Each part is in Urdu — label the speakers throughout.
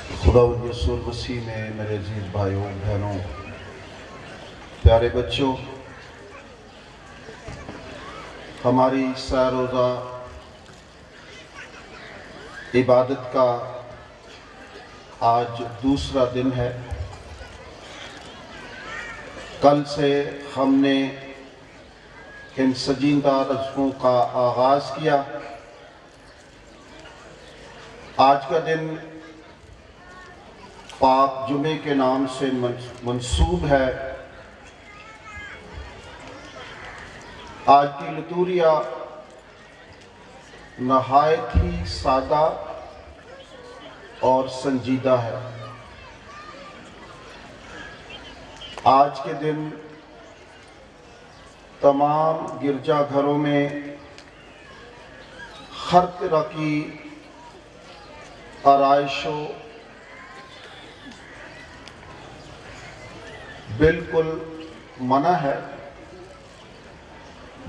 Speaker 1: خداوند یسوع مسیح میں میرے عزیز بھائیوں بہنوں پیارے بچوں، ہماری سہ روزہ عبادت کا آج دوسرا دن ہے۔ کل سے ہم نے ان سجیدہ رسموں کا آغاز کیا۔ آج کا دن پاک جمعے کے نام سے منسوب ہے۔ آج کی لطوریہ نہایت ہی سادہ اور سنجیدہ ہے۔ آج کے دن تمام گرجا گھروں میں ہر طرح کی آرائشوں بالکل منع ہے۔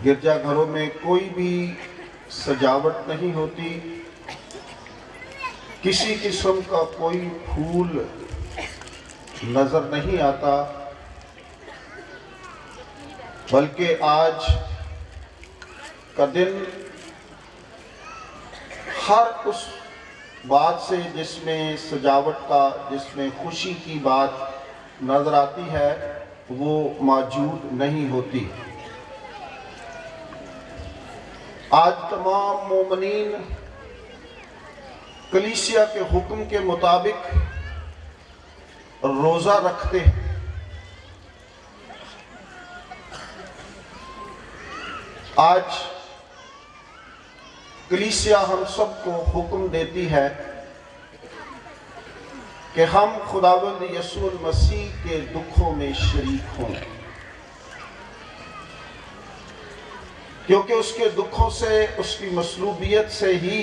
Speaker 1: گرجا گھروں میں کوئی بھی سجاوٹ نہیں ہوتی، کسی قسم کا کوئی پھول نظر نہیں آتا، بلکہ آج کا دن ہر اس بات سے جس میں سجاوٹ کا، جس میں خوشی کی بات نظر آتی ہے، وہ موجود نہیں ہوتی۔ آج تمام مومنین کلیسیا کے حکم کے مطابق روزہ رکھتے ہیں۔ آج کلیسیا ہم سب کو حکم دیتی ہے کہ ہم خداوند یسوع مسیح کے دکھوں میں شریک ہوں، کیونکہ اس کے دکھوں سے، اس کی مصلوبیت سے ہی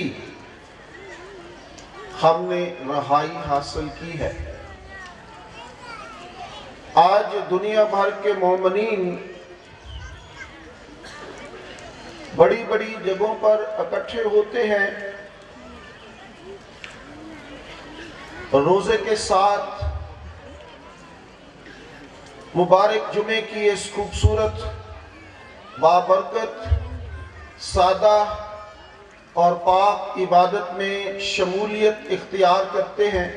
Speaker 1: ہم نے رہائی حاصل کی ہے۔ آج دنیا بھر کے مومنین بڑی بڑی جگہوں پر اکٹھے ہوتے ہیں، روزے کے ساتھ مبارک جمعے کی اس خوبصورت، بابرکت، سادہ اور پاک عبادت میں شمولیت اختیار کرتے ہیں۔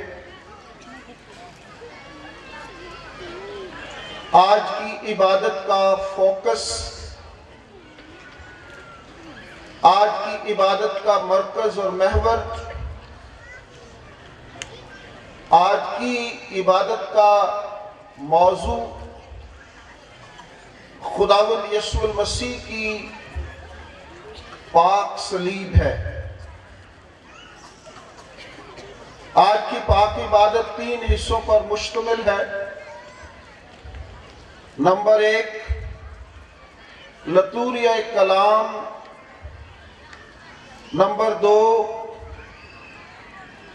Speaker 1: آج کی عبادت کا فوکس، آج کی عبادت کا مرکز اور محور، آج کی عبادت کا موضوع خداوند یسوع المسیح کی پاک صلیب ہے۔ آج کی پاک عبادت 3 حصوں پر مشتمل ہے۔ نمبر 1، لطوریہ کلام۔ نمبر 2،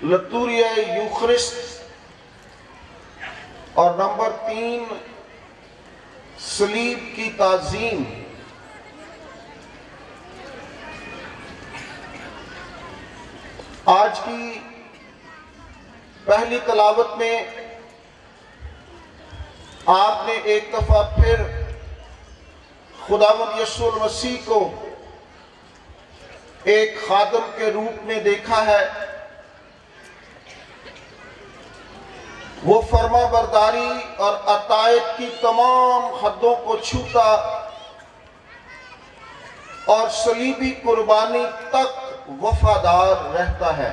Speaker 1: لطوریہ یوخرسٹ۔ اور نمبر 3، صلیب کی تعظیم۔ آج کی پہلی تلاوت میں آپ نے ایک دفعہ پھر خداوند یسوع المسیح کو ایک خادم کے روپ میں دیکھا ہے۔ وہ فرما برداری اور عطایت کی تمام حدوں کو چھوتا اور صلیبی قربانی تک وفادار رہتا ہے،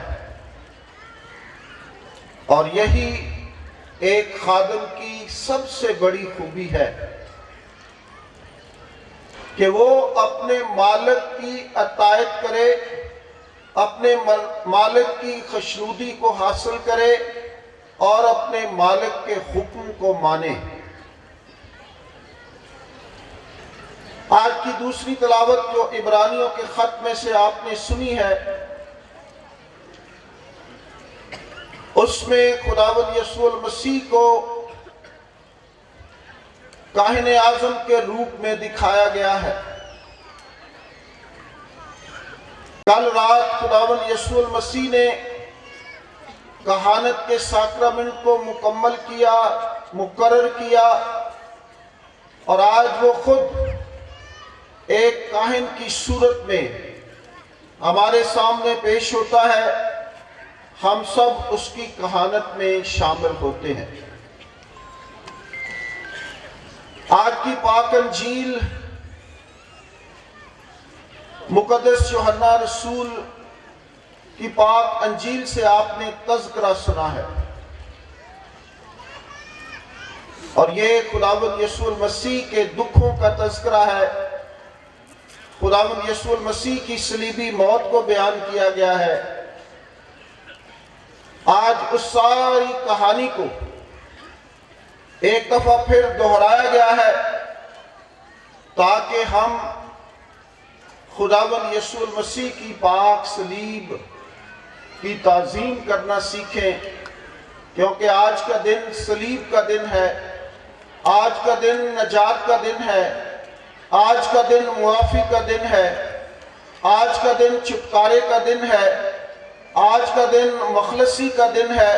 Speaker 1: اور یہی ایک خادم کی سب سے بڑی خوبی ہے کہ وہ اپنے مالک کی عطایت کرے، اپنے مالک کی خوشنودی کو حاصل کرے اور اپنے مالک کے حکم کو مانے۔ آج کی دوسری تلاوت جو عبرانیوں کے خط میں سے آپ نے سنی ہے، اس میں خداوند یسوع المسیح کو کاہن اعظم کے روپ میں دکھایا گیا ہے۔ کل رات خداوند یسوع المسیح نے کہانت کے ساکرامنٹ کو مکمل کیا، مقرر کیا، اور آج وہ خود ایک کاہن کی صورت میں ہمارے سامنے پیش ہوتا ہے۔ ہم سب اس کی کہانت میں شامل ہوتے ہیں۔ آج کی پاک انجیل مقدس یوحنا رسول کی پاک انجیل سے آپ نے تذکرہ سنا ہے، اور یہ خداوند یسوع المسیح کے دکھوں کا تذکرہ ہے۔ خداوند یسوع المسیح کی صلیبی موت کو بیان کیا گیا ہے۔ آج اس ساری کہانی کو ایک دفعہ پھر دہرایا گیا ہے تاکہ ہم خداوند یسوع المسیح کی پاک صلیب کی تعظیم کرنا سیکھیں، کیونکہ آج کا دن صلیب کا دن ہے، آج کا دن نجات کا دن ہے، آج کا دن معافی کا دن ہے، آج کا دن چھٹکارے کا دن ہے، آج کا دن مخلصی کا دن ہے،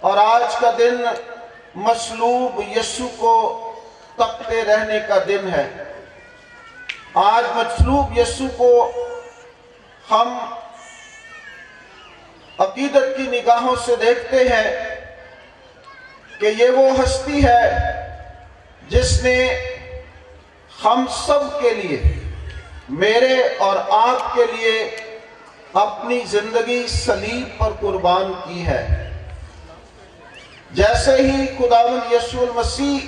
Speaker 1: اور آج کا دن مصلوب یسوع کو تکتے رہنے کا دن ہے۔ آج مصلوب یسوع کو ہم عقیدت کی نگاہوں سے دیکھتے ہیں کہ یہ وہ ہستی ہے جس نے ہم سب کے لیے، میرے اور آپ کے لیے اپنی زندگی صلیب پر قربان کی ہے۔ جیسے ہی خداوند یسوع المسیح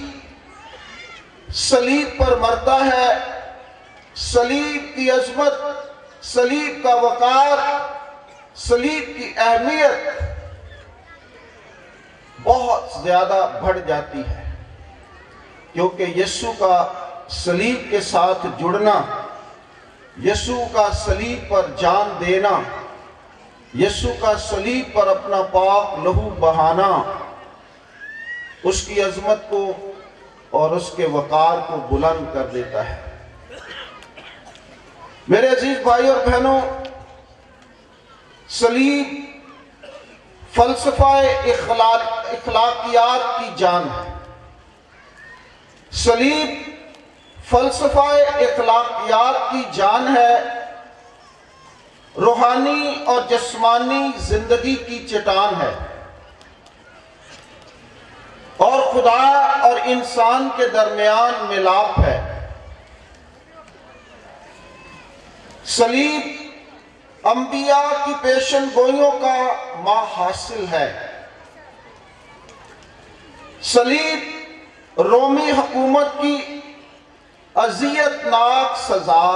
Speaker 1: صلیب پر مرتا ہے، صلیب کی عظمت، صلیب کا وقار، صلیب کی اہمیت بہت زیادہ بڑھ جاتی ہے، کیونکہ یسوع کا صلیب کے ساتھ جڑنا، یسوع کا صلیب پر جان دینا، یسوع کا صلیب پر اپنا پاک لہو بہانا اس کی عظمت کو اور اس کے وقار کو بلند کر دیتا ہے۔ میرے عزیز بھائی اور بہنوں، صلیب فلسفہ اخلاقیات کی جان ہے۔ صلیب فلسفہ اخلاقیات کی جان ہے، روحانی اور جسمانی زندگی کی چٹان ہے، اور خدا اور انسان کے درمیان ملاپ ہے۔ صلیب انبیاء کی پیشن گوئیوں کا ماحاصل ہے۔ صلیب رومی حکومت کی اذیت ناک سزا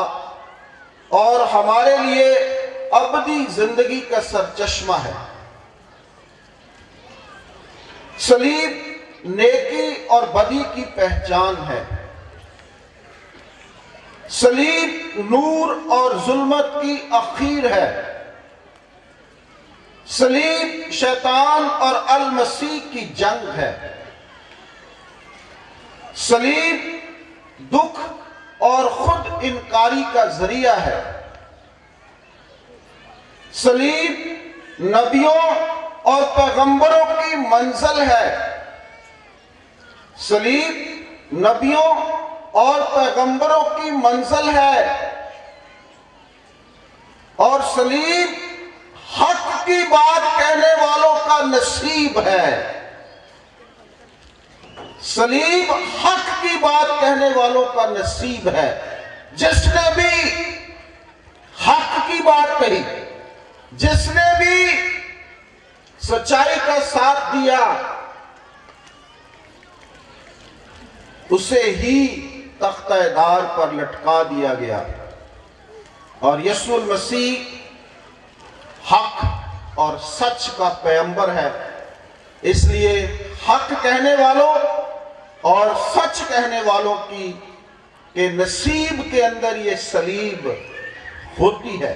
Speaker 1: اور ہمارے لیے ابدی زندگی کا سرچشمہ ہے۔ صلیب نیکی اور بدی کی پہچان ہے۔ صلیب نور اور ظلمت کی اخیر ہے۔ صلیب شیطان اور المسیح کی جنگ ہے۔ صلیب دکھ اور خود انکاری کا ذریعہ ہے۔ صلیب نبیوں اور پیغمبروں کی منزل ہے۔ صلیب نبیوں اور پیغمبروں کی منزل ہے، اور صلیب حق کی بات کہنے والوں کا نصیب ہے۔ صلیب حق کی بات کہنے والوں کا نصیب ہے۔ جس نے بھی حق کی بات کہی، جس نے بھی سچائی کا ساتھ دیا، اسے ہی تختہ دار پر لٹکا دیا گیا۔ اور یسوع المسیح حق اور سچ کا پیغمبر ہے، اس لیے حق کہنے والوں اور سچ کہنے والوں کی کے نصیب کے اندر یہ صلیب ہوتی ہے۔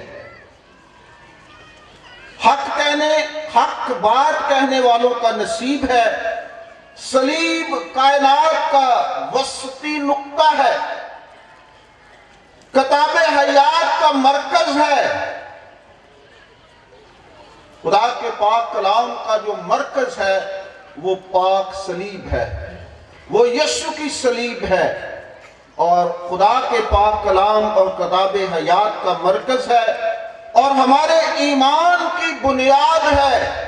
Speaker 1: حق بات کہنے والوں کا نصیب ہے۔ صلیب کائنات کا وسطی نقطہ ہے، کتاب حیات کا مرکز ہے۔ خدا کے پاک کلام کا جو مرکز ہے وہ پاک صلیب ہے، وہ یسوع کی صلیب ہے، اور خدا کے پاک کلام اور کتاب حیات کا مرکز ہے اور ہمارے ایمان کی بنیاد ہے۔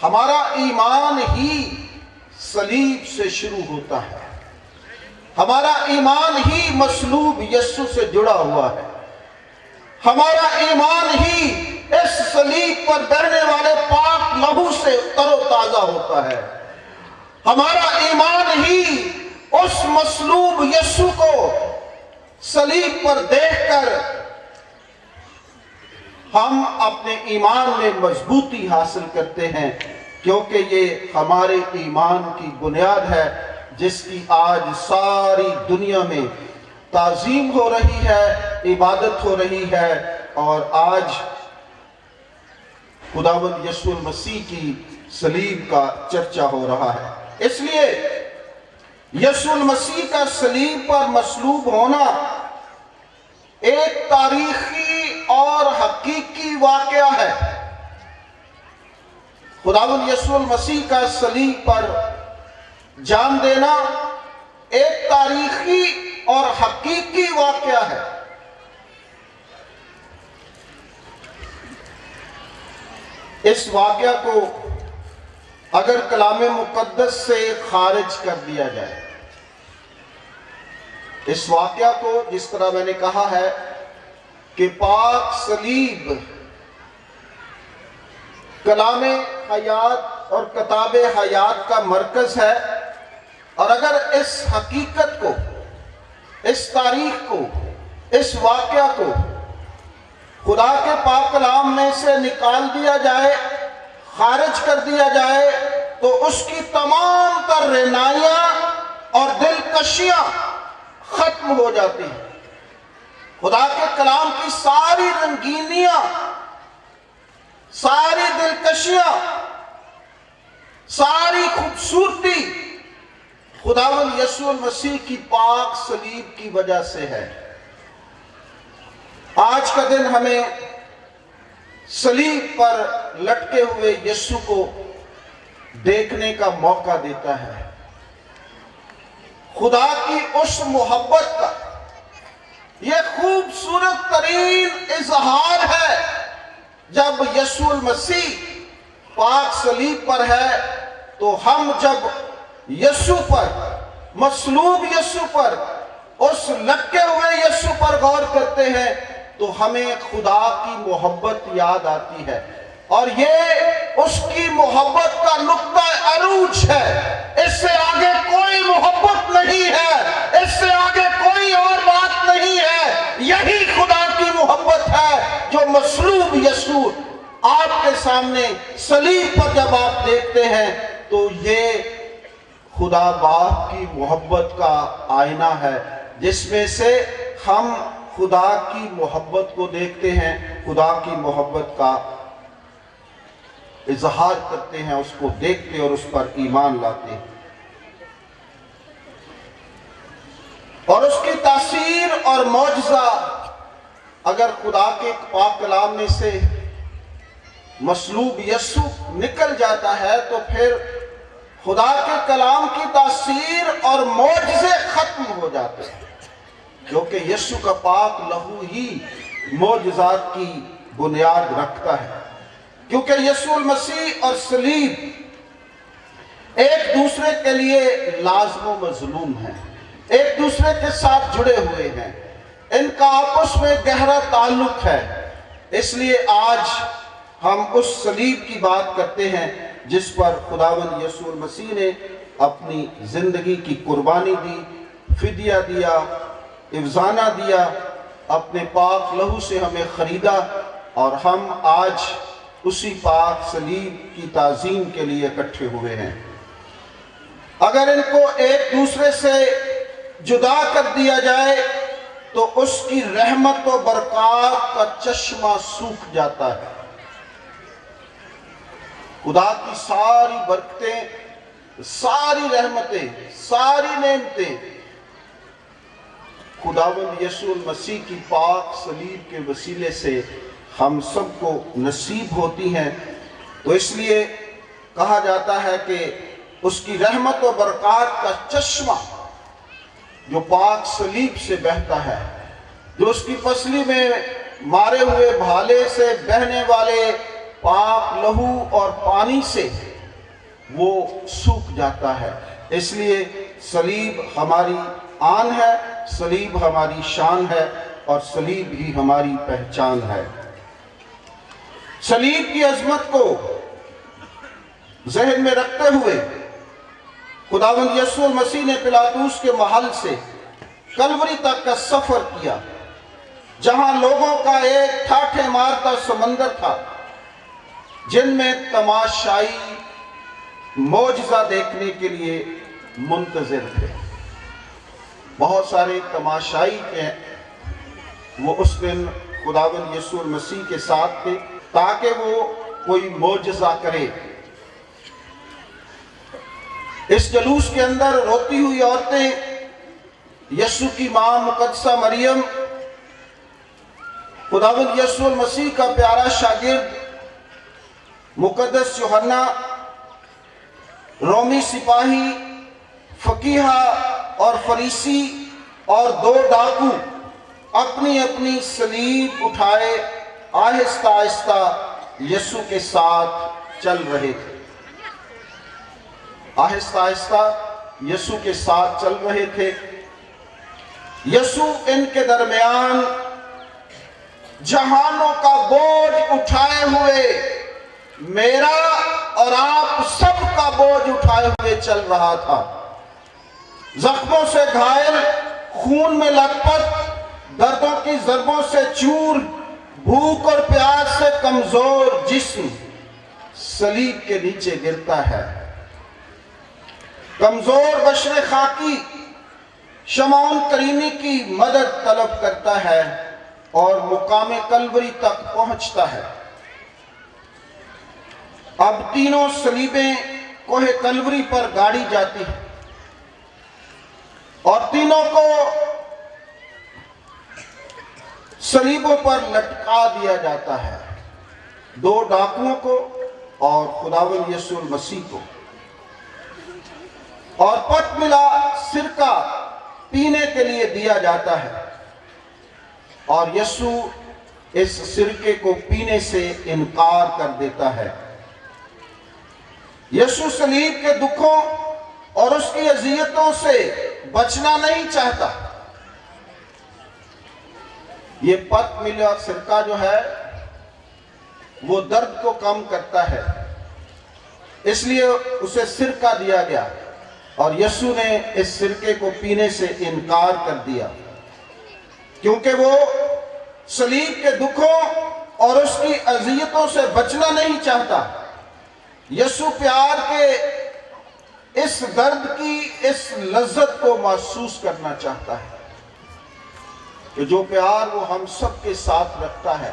Speaker 1: ہمارا ایمان ہی صلیب سے شروع ہوتا ہے، ہمارا ایمان ہی مصلوب یسوع سے جڑا ہوا ہے، ہمارا ایمان ہی اس صلیب پر بہنے والے پاک لہو سے تر و تازہ ہوتا ہے، ہمارا ایمان ہی اس مصلوب یسوع کو صلیب پر دیکھ کر ہم اپنے ایمان میں مضبوطی حاصل کرتے ہیں، کیونکہ یہ ہمارے ایمان کی بنیاد ہے جس کی آج ساری دنیا میں تعظیم ہو رہی ہے، عبادت ہو رہی ہے، اور آج خداوند یسوع المسیح کی صلیب کا چرچا ہو رہا ہے۔ اس لیے یسوع المسیح کا صلیب پر مصلوب ہونا ایک تاریخی اور حقیقی واقعہ ہے۔ خداوند یسوع المسیح کا صلیب پر جان دینا ایک تاریخی اور حقیقی واقعہ ہے۔ اس واقعہ کو اگر کلام مقدس سے خارج کر دیا جائے، اس واقعہ کو جس طرح میں نے کہا ہے کہ پاک صلیب کلام حیات اور کتاب حیات کا مرکز ہے، اور اگر اس حقیقت کو، اس تاریخ کو، اس واقعہ کو خدا کے پاک کلام میں سے نکال دیا جائے، خارج کر دیا جائے، تو اس کی تمام تر رعنائیاں اور دلکشیاں ختم ہو جاتی ہیں۔ خدا کے کلام کی ساری رنگینیاں، ساری دلکشیاں، ساری خوبصورتی خداوند یسوع المسیح کی پاک صلیب کی وجہ سے ہے۔ آج کا دن ہمیں صلیب پر لٹکے ہوئے یسوع کو دیکھنے کا موقع دیتا ہے۔ خدا کی اس محبت کا یہ خوبصورت ترین اظہار ہے جب یسوع المسیح پاک صلیب پر ہے، تو ہم جب یسوع پر، مصلوب یسوع پر، اس لٹکے ہوئے یسوع پر غور کرتے ہیں تو ہمیں خدا کی محبت یاد آتی ہے، اور یہ اس کی محبت کا نقطہ عروج ہے۔ اس سے آگے کوئی محبت نہیں ہے، اس سے آگے کوئی اور بات نہیں ہے۔ یہی خدا کی محبت ہے جو مصلوب یسوع آپ کے سامنے صلیب پر جب آپ دیکھتے ہیں تو یہ خدا باپ کی محبت کا آئینہ ہے، جس میں سے ہم خدا کی محبت کو دیکھتے ہیں، خدا کی محبت کا اظہار کرتے ہیں، اس کو دیکھتے اور اس پر ایمان لاتے ہیں، اور اس کی تاثیر اور معجزہ اگر خدا کے پاک کلام میں سے مصلوب یسوع نکل جاتا ہے تو پھر خدا کے کلام کی تاثیر اور معجزے ختم ہو جاتے ہیں، کیونکہ یسوع کا پاک لہو ہی معجزات کی بنیاد رکھتا ہے، کیونکہ یسوع المسیح اور صلیب ایک دوسرے کے لیے لازم و مظلوم ہیں، ایک دوسرے کے ساتھ جڑے ہوئے ہیں، ان کا آپس میں گہرا تعلق ہے۔ اس لیے آج ہم اس صلیب کی بات کرتے ہیں جس پر خداوند یسوع المسیح نے اپنی زندگی کی قربانی دی، فدیہ دیا، افزانہ دیا، اپنے پاک لہو سے ہمیں خریدا، اور ہم آج اسی پاک صلیب کی تعظیم کے لیے اکٹھے ہوئے ہیں۔ اگر ان کو ایک دوسرے سے جدا کر دیا جائے تو اس کی رحمت و برکات کا چشمہ سوکھ جاتا ہے۔ خدا کی ساری برکتیں، ساری رحمتیں، ساری نعمتیں خداوند یسوع المسیح کی پاک صلیب کے وسیلے سے ہم سب کو نصیب ہوتی ہیں۔ تو اس لیے کہا جاتا ہے کہ اس کی رحمت و برکات کا چشمہ جو پاک صلیب سے بہتا ہے، جو اس کی پسلی میں مارے ہوئے بھالے سے بہنے والے پاک لہو اور پانی سے وہ سوکھ جاتا ہے۔ اس لیے صلیب ہماری آن ہے، صلیب ہماری شان ہے، اور صلیب ہی ہماری پہچان ہے۔ صلیب کی عظمت کو ذہن میں رکھتے ہوئے خداوند یسوع مسیح نے پلاطوس کے محل سے کلوری تک کا سفر کیا، جہاں لوگوں کا ایک ٹھاٹھے مارتا سمندر تھا، جن میں تماشائی معجزہ دیکھنے کے لیے منتظر تھے۔ بہت سارے تماشائی تھے، وہ اس دن خداوند یسوع مسیح کے ساتھ تھے تاکہ وہ کوئی معجزہ کرے۔ اس جلوس کے اندر روتی ہوئی عورتیں، یسوع کی ماں مقدسہ مریم، خداوند یسوع مسیح کا پیارا شاگرد مقدس یوحنا، رومی سپاہی، فقیہ اور فریسی، اور 2 ڈاکو اپنی اپنی صلیب اٹھائے آہستہ آہستہ یسوع کے ساتھ چل رہے تھے۔ آہستہ آہستہ یسوع کے ساتھ چل رہے تھے۔ یسوع ان کے درمیان جہانوں کا بوجھ اٹھائے ہوئے، میرا اور آپ سب کا بوجھ اٹھائے ہوئے چل رہا تھا۔ زخموں سے گھائل، خون میں لت پت، دردوں کی ضربوں سے چور، بھوک اور پیاس سے کمزور جسم صلیب کے نیچے گرتا ہے۔ کمزور بشر خاکی شمعون کریمی کی مدد طلب کرتا ہے اور مقام کلوری تک پہنچتا ہے۔ اب تینوں صلیبیں کوہ کلوری پر گاڑی جاتی ہیں اور تینوں کو صلیبوں پر لٹکا دیا جاتا ہے، 2 ڈاکوؤں کو اور خداوند یسوع مسیح کو، اور پت ملا سرکہ پینے کے لیے دیا جاتا ہے، اور یسوع اس سرکے کو پینے سے انکار کر دیتا ہے۔ یسوع صلیب کے دکھوں اور اس کی اذیتوں سے بچنا نہیں چاہتا۔ یہ پت ملا سرکہ جو ہے وہ درد کو کم کرتا ہے، اس لیے اسے سرکہ دیا گیا، اور یسوع نے اس سرکے کو پینے سے انکار کر دیا، کیونکہ وہ صلیب کے دکھوں اور اس کی اذیتوں سے بچنا نہیں چاہتا۔ یسوع پیار کے اس درد کی اس لذت کو محسوس کرنا چاہتا ہے کہ جو پیار وہ ہم سب کے ساتھ رکھتا ہے،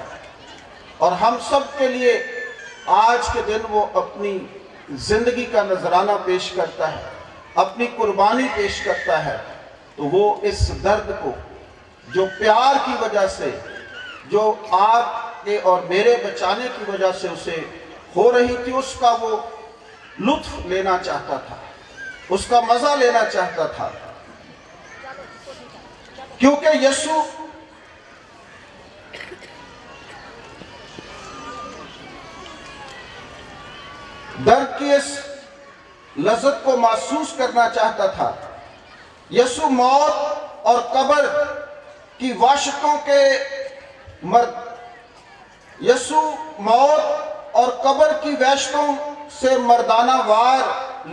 Speaker 1: اور ہم سب کے لیے آج کے دن وہ اپنی زندگی کا نذرانہ پیش کرتا ہے، اپنی قربانی پیش کرتا ہے، تو وہ اس درد کو جو پیار کی وجہ سے، جو آپ کے اور میرے بچانے کی وجہ سے اسے ہو رہی تھی، اس کا وہ لطف لینا چاہتا تھا، اس کا مزہ لینا چاہتا تھا، کیونکہ یسوع درد کی اس لذت کو محسوس کرنا چاہتا تھا۔ یسوع موت اور قبر کی وحشتوں کے یسوع موت اور قبر کی وحشتوں سے مردانہ وار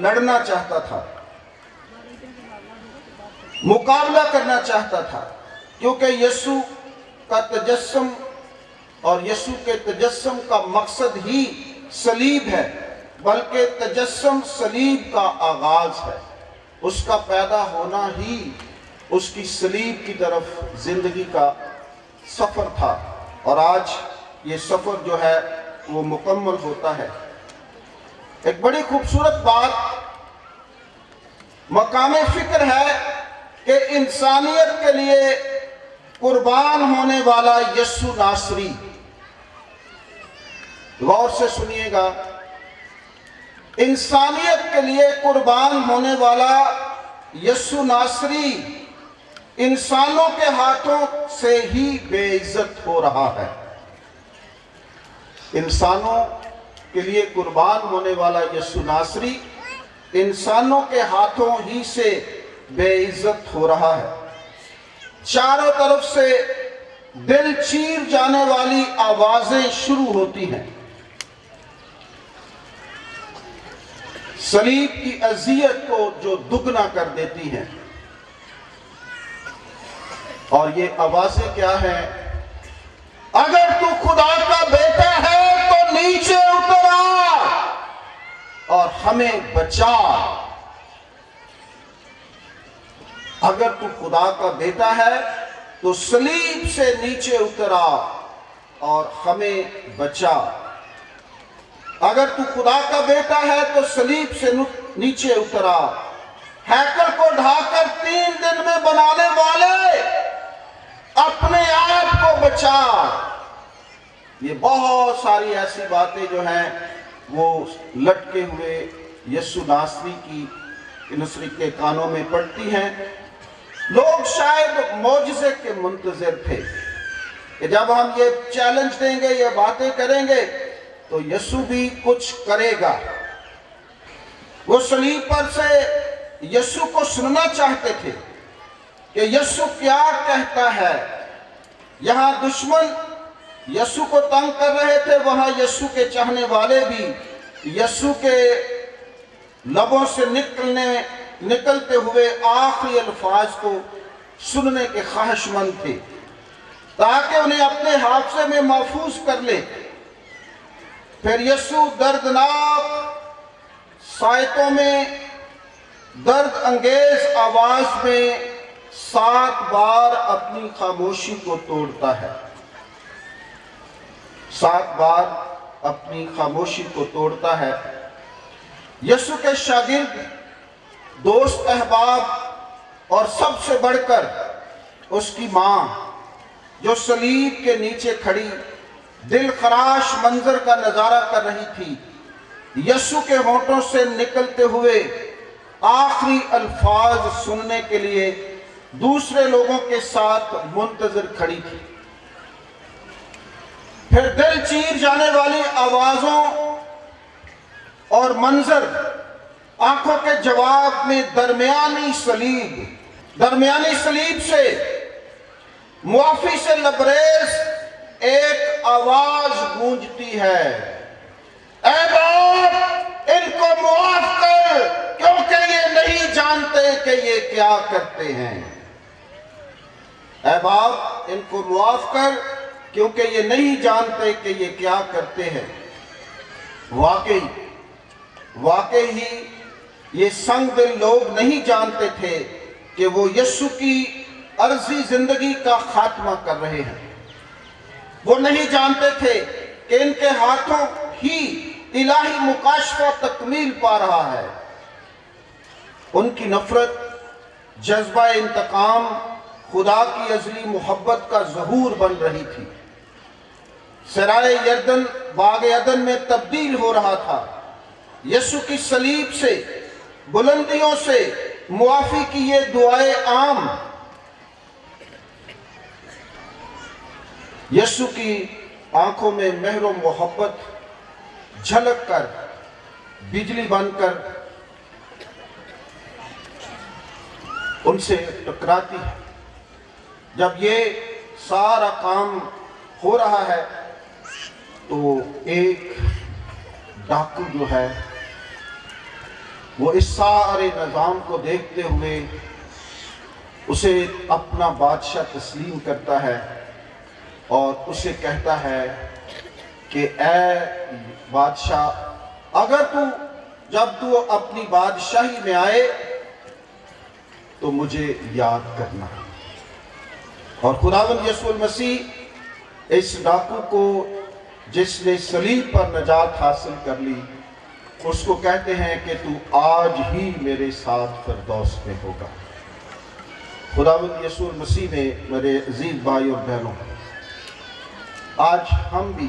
Speaker 1: لڑنا چاہتا تھا، مقابلہ کرنا چاہتا تھا، کیونکہ یسوع کا تجسم اور یسوع کے تجسم کا مقصد ہی صلیب ہے، بلکہ تجسم صلیب کا آغاز ہے۔ اس کا پیدا ہونا ہی اس کی صلیب کی طرف زندگی کا سفر تھا، اور آج یہ سفر جو ہے وہ مکمل ہوتا ہے۔ ایک بڑی خوبصورت بات مقام فکر ہے کہ انسانیت کے لیے قربان ہونے والا یسوع ناصری غور سے سنیے گا، انسانیت کے لیے قربان ہونے والا یسوع ناصری انسانوں کے ہاتھوں سے ہی بے عزت ہو رہا ہے۔ انسانوں کے لیے قربان ہونے والا یسوع ناصری انسانوں کے ہاتھوں ہی سے بے عزت ہو رہا ہے۔ چاروں طرف سے دل چیر جانے والی آوازیں شروع ہوتی ہیں، صلیب کی اذیت کو جو دگنا کر دیتی ہیں، اور یہ آوازیں کیا ہیں؟ اگر تو خدا کا بیٹا ہے تو نیچے اتر آ اور ہمیں بچا۔ اگر تو خدا کا بیٹا ہے تو صلیب سے نیچے اتر آ اور ہمیں بچا۔ اگر تو خدا کا بیٹا ہے تو صلیب سے نیچے اتر آ۔ ہیکل کو ڈھا کر 3 دن میں بنانے والے، اپنے آپ کو بچا۔ یہ بہت ساری ایسی باتیں جو ہیں وہ لٹکے ہوئے یسوع ناصری کے کانوں میں پڑتی ہیں۔ لوگ شاید معجزے کے منتظر تھے کہ جب ہم یہ چیلنج دیں گے، یہ باتیں کریں گے تو یسوع بھی کچھ کرے گا۔ وہ صلیب پر سے یسوع کو سننا چاہتے تھے کہ یسوع کیا کہتا ہے۔ یہاں دشمن یسوع کو تنگ کر رہے تھے، وہاں یسوع کے چاہنے والے بھی یسوع کے لبوں سے نکلتے ہوئے آخری الفاظ کو سننے کے خواہش مند تھے تاکہ انہیں اپنے حافظے میں محفوظ کر لے۔ پھر یسوع دردناک سائتوں میں درد انگیز آواز میں 7 بار اپنی خاموشی کو توڑتا ہے۔ 7 بار اپنی خاموشی کو توڑتا ہے۔ یسوع کے شاگرد، دوست، احباب اور سب سے بڑھ کر اس کی ماں جو صلیب کے نیچے کھڑی دل خراش منظر کا نظارہ کر رہی تھی، یسوع کے ہونٹوں سے نکلتے ہوئے آخری الفاظ سننے کے لیے دوسرے لوگوں کے ساتھ منتظر کھڑی تھی۔ پھر دل چیر جانے والی آوازوں اور منظر، آنکھوں کے جواب میں درمیانی صلیب سے معافی سے لبریز ایک آواز گونجتی ہے، اے باپ ان کو معاف کر کیونکہ یہ نہیں جانتے کہ یہ کیا کرتے ہیں۔ اے باپ ان کو معاف کر کیونکہ یہ نہیں جانتے کہ یہ کیا کرتے ہیں۔ واقعی ہی یہ سنگ دل لوگ نہیں جانتے تھے کہ وہ یسوع کی عرضی زندگی کا خاتمہ کر رہے ہیں۔ وہ نہیں جانتے تھے کہ ان کے ہاتھوں ہی الہی مکاشفہ تکمیل پا رہا ہے۔ ان کی نفرت، جذبہ انتقام خدا کی ازلی محبت کا ظہور بن رہی تھی۔ سرائے یردن باغ عدن میں تبدیل ہو رہا تھا۔ یسوع کی صلیب سے، بلندیوں سے معافی کی یہ دعائیں عام، یسوع کی آنکھوں میں مہر و محبت جھلک کر بجلی بن کر ان سے ٹکراتی ہے۔ جب یہ سارا کام ہو رہا ہے تو ایک ڈاکو جو ہے وہ اس سارے نظام کو دیکھتے ہوئے اسے اپنا بادشاہ تسلیم کرتا ہے اور اسے کہتا ہے کہ اے بادشاہ، اگر جب تو اپنی بادشاہی میں آئے تو مجھے یاد کرنا۔ اور خداوند یسوع المسیح اس ڈاکو کو جس نے صلیب پر نجات حاصل کر لی، اس کو کہتے ہیں کہ تو آج ہی میرے ساتھ فردوس میں ہوگا۔ خداوند یسوع المسیح میں میرے عزیز بھائی اور بہنوں، آج ہم بھی